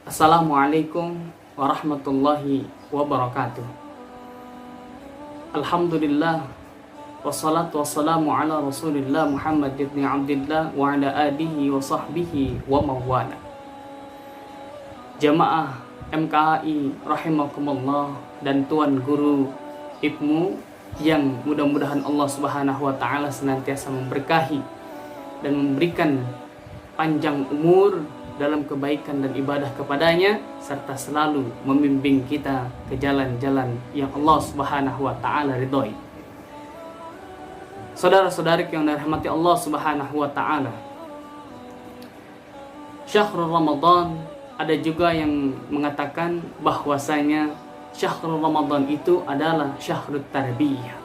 Assalamualaikum warahmatullahi wabarakatuh. Alhamdulillah, wassalatu wassalamu ala rasulillah Muhammad ibn Abdillah wa ala alihi wa sahbihi wa mawala. Jamaah MKAI rahimakumullah dan Tuan Guru Ibnu yang mudah-mudahan Allah Subhanahu wa taala senantiasa memberkahi dan memberikan panjang umur dalam kebaikan dan ibadah kepadanya, serta selalu membimbing kita ke jalan-jalan yang Allah Subhanahu wa taala ridhoi. Saudara-saudari yang dirahmati Allah Subhanahu wa taala, Syahrul Ramadan, ada juga yang mengatakan bahwasanya Syahrul Ramadan itu adalah Syahrul Tarbiyah.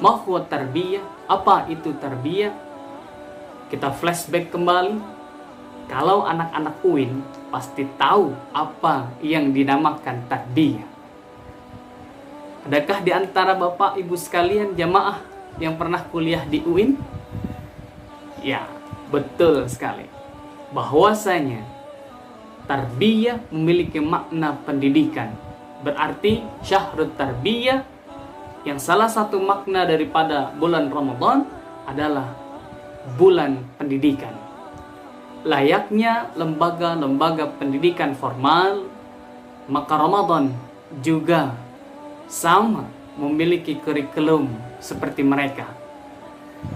Ma huwa tarbiyah? Apa itu tarbiyah? Kita flashback kembali. Kalau anak-anak UIN pasti tahu apa yang dinamakan tarbiyah. Adakah di antara Bapak Ibu sekalian jamaah yang pernah kuliah di UIN? Ya, betul sekali. Bahwasanya tarbiyah memiliki makna pendidikan. Berarti Syahrul Tarbiyah, yang salah satu makna daripada bulan Ramadan adalah bulan pendidikan. Layaknya lembaga-lembaga pendidikan formal, maka Ramadan juga sama memiliki kurikulum seperti mereka.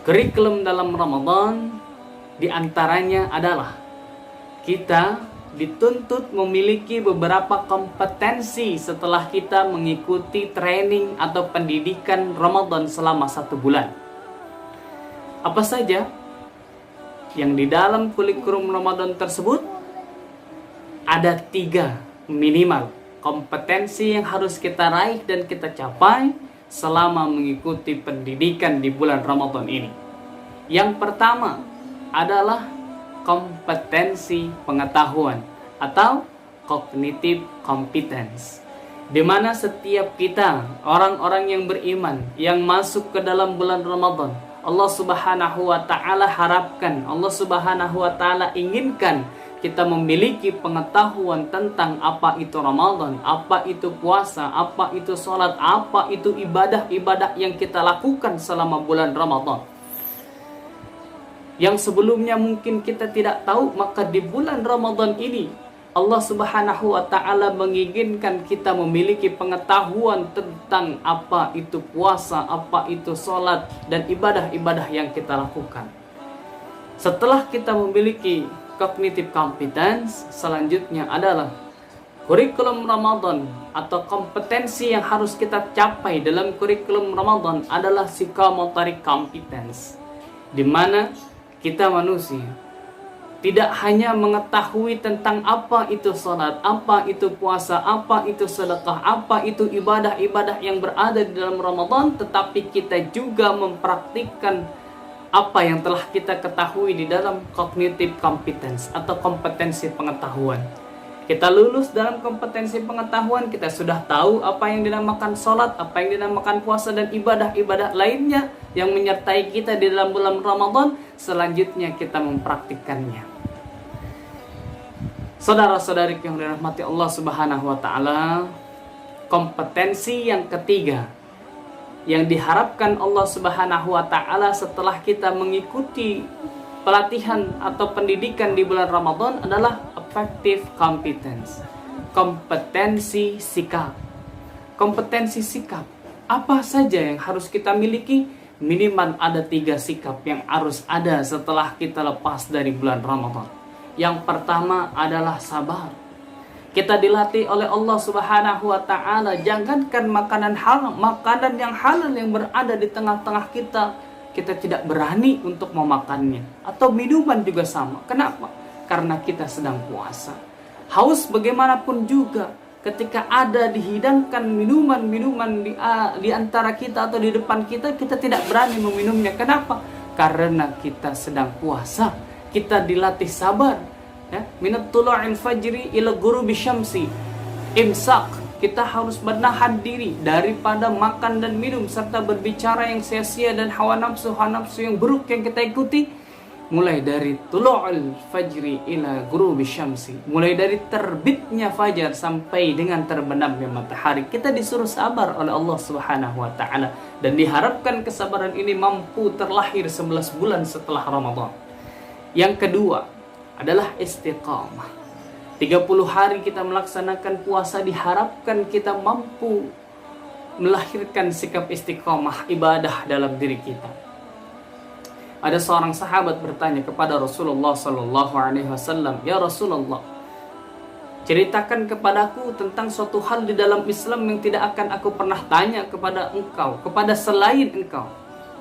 Kurikulum dalam Ramadan diantaranya adalah kita dituntut memiliki beberapa kompetensi setelah kita mengikuti training atau pendidikan Ramadan selama 1 bulan. Apa saja yang di dalam kurikulum Ramadan tersebut? Ada 3 minimal kompetensi yang harus kita raih dan kita capai selama mengikuti pendidikan di bulan Ramadan ini. Yang pertama adalah kompetensi pengetahuan atau cognitive competence, di mana setiap kita, orang-orang yang beriman yang masuk ke dalam bulan Ramadan, Allah Subhanahu wa taala harapkan, Allah Subhanahu wa taala inginkan kita memiliki pengetahuan tentang apa itu Ramadan, apa itu puasa, apa itu sholat, apa itu ibadah-ibadah yang kita lakukan selama bulan Ramadan. Yang sebelumnya mungkin kita tidak tahu, maka di bulan Ramadan ini Allah Subhanahu wa taala menginginkan kita memiliki pengetahuan tentang apa itu puasa, apa itu sholat, dan ibadah-ibadah yang kita lakukan. Setelah kita memiliki cognitive competence, selanjutnya adalah kurikulum Ramadan atau kompetensi yang harus kita capai dalam kurikulum Ramadan adalah psychomotoric competence, di mana kita manusia tidak hanya mengetahui tentang apa itu sholat, apa itu puasa, apa itu sedekah, apa itu ibadah-ibadah yang berada di dalam Ramadan, tetapi kita juga mempraktikkan apa yang telah kita ketahui di dalam cognitive competence atau kompetensi pengetahuan. Kita lulus dalam kompetensi pengetahuan, kita sudah tahu apa yang dinamakan sholat, apa yang dinamakan puasa, dan ibadah-ibadah lainnya yang menyertai kita di dalam bulan Ramadan. Selanjutnya kita mempraktikkannya. Saudara-saudari yang dirahmati Allah Subhanahu wa taala, kompetensi yang ketiga yang diharapkan Allah Subhanahu wa taala setelah kita mengikuti pelatihan atau pendidikan di bulan Ramadan adalah affective competence, kompetensi sikap. Kompetensi sikap, apa saja yang harus kita miliki? Minimal ada 3 sikap yang harus ada setelah kita lepas dari bulan Ramadan. Yang pertama adalah sabar. Kita dilatih oleh Allah Subhanahu wa taala, jangankan makanan halal, makanan yang halal yang berada di tengah-tengah kita kita tidak berani untuk memakannya. Atau minuman juga sama. Kenapa? Karena kita sedang puasa. Haus bagaimanapun juga, ketika ada dihidangkan minuman-minuman di antara kita atau di depan kita, kita tidak berani meminumnya. Kenapa? Karena kita sedang puasa. Kita dilatih sabar. Ya, minat tulu'il fajri ila ghurubi syamsi. Imsak. Kita harus menahan diri daripada makan dan minum serta berbicara yang sia-sia dan hawa nafsu yang buruk yang kita ikuti. Mulai dari tulu'ul fajri ila ghurubi syamsi, mulai dari terbitnya fajar sampai dengan terbenamnya matahari, kita disuruh sabar oleh Allah Subhanahu wa taala, dan diharapkan kesabaran ini mampu terlahir 11 bulan setelah Ramadan. Yang kedua adalah istiqamah. 30 hari kita melaksanakan puasa, diharapkan kita mampu melahirkan sikap istiqamah ibadah dalam diri kita. Ada seorang sahabat bertanya kepada Rasulullah sallallahu alaihi wasallam, "Ya Rasulullah, ceritakan kepadaku tentang suatu hal di dalam Islam yang tidak akan aku pernah tanya kepada engkau, kepada selain engkau."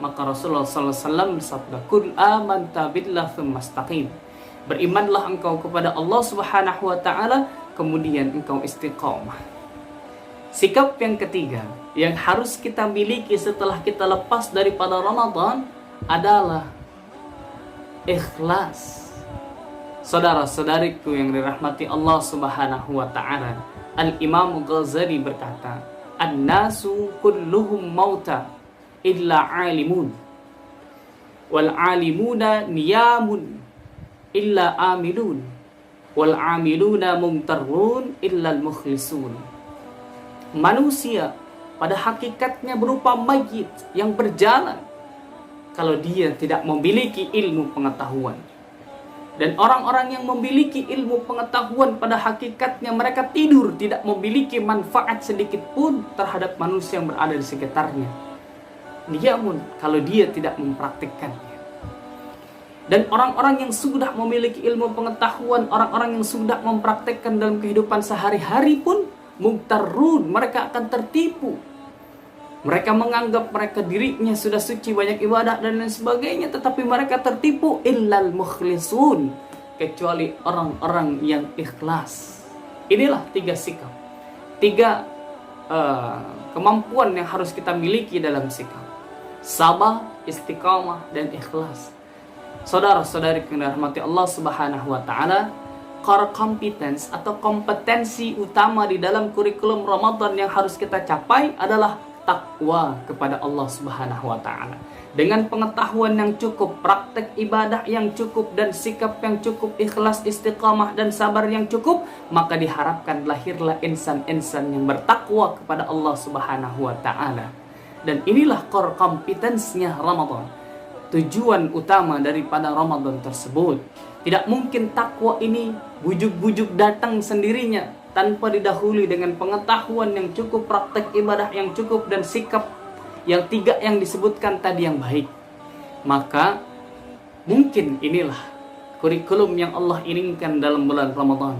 Maka Rasulullah sallallahu alaihi wasallam bersabda, "Qul amanta billahi tsumma istaqim." Berimanlah engkau kepada Allah Subhanahu wa taala, kemudian engkau istiqamah. Sikap yang ketiga yang harus kita miliki setelah kita lepas daripada Ramadan adalah ikhlas. Saudara-saudariku yang dirahmati Allah Subhanahu wa taala, Al-Imam Ghazali berkata, "An-nasu kulluhum mauta illa 'alimun. Wal 'alimuna niyamun illa amilun, wal amiluna mumtarrun illa al-mukhlisun." Manusia pada hakikatnya berupa mayit yang berjalan kalau dia tidak memiliki ilmu pengetahuan. Dan orang-orang yang memiliki ilmu pengetahuan pada hakikatnya mereka tidur, tidak memiliki manfaat sedikit pun terhadap manusia yang berada di sekitarnya. Diamun kalau dia tidak mempraktikkannya. Dan orang-orang yang sudah memiliki ilmu pengetahuan, orang-orang yang sudah mempraktekkan dalam kehidupan sehari-hari pun mumtarrun, mereka akan tertipu. Mereka menganggap mereka dirinya sudah suci, banyak ibadah dan lain sebagainya, tetapi mereka tertipu. Illal mukhlisun, kecuali orang-orang yang ikhlas. Inilah 3 sikap, 3 kemampuan yang harus kita miliki dalam sikap: sabar, istiqamah, dan ikhlas. Saudara-saudari yang dirahmati Allah Subhanahu wa taala, core competence atau kompetensi utama di dalam kurikulum Ramadan yang harus kita capai adalah takwa kepada Allah Subhanahu wa taala. Dengan pengetahuan yang cukup, praktek ibadah yang cukup, dan sikap yang cukup, ikhlas, istiqamah, dan sabar yang cukup, maka diharapkan lahirlah insan-insan yang bertakwa kepada Allah Subhanahu wa taala. Dan inilah core competence-nya Ramadan. Tujuan utama daripada Ramadan tersebut. Tidak mungkin takwa ini bujuk-bujuk datang sendirinya tanpa didahului dengan pengetahuan yang cukup, praktek ibadah yang cukup, dan sikap yang 3 yang disebutkan tadi yang baik. Maka mungkin inilah kurikulum yang Allah inginkan dalam bulan Ramadan.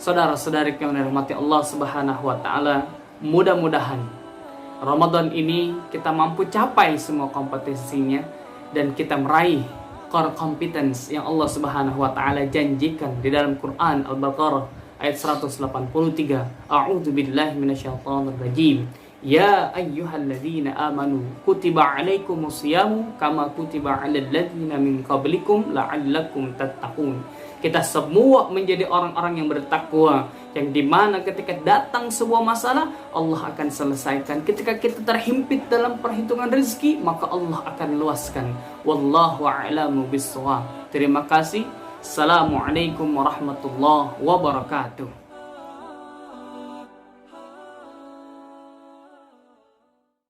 Saudara-saudari yang dirahmati Allah Subhanahu wa taala, mudah-mudahan Ramadan ini kita mampu capai semua kompetensinya dan kita meraih core competence yang Allah Subhanahu wa taala janjikan di dalam Quran Al-Baqarah ayat 183. A'udzu billahi minasyaitonir rajim. Ya ayyuhalladzina amanu kutiba 'alaikumus syamu kama kutiba 'alal ladzina min qablikum la'allakum tattaqun. Kita semua menjadi orang-orang yang bertakwa, yang dimana ketika datang sebuah masalah Allah akan selesaikan. Ketika kita terhimpit dalam perhitungan rezeki, maka Allah akan luaskan. Wallahu a'lamu bissawab. Terima kasih. Assalamualaikum warahmatullahi wabarakatuh.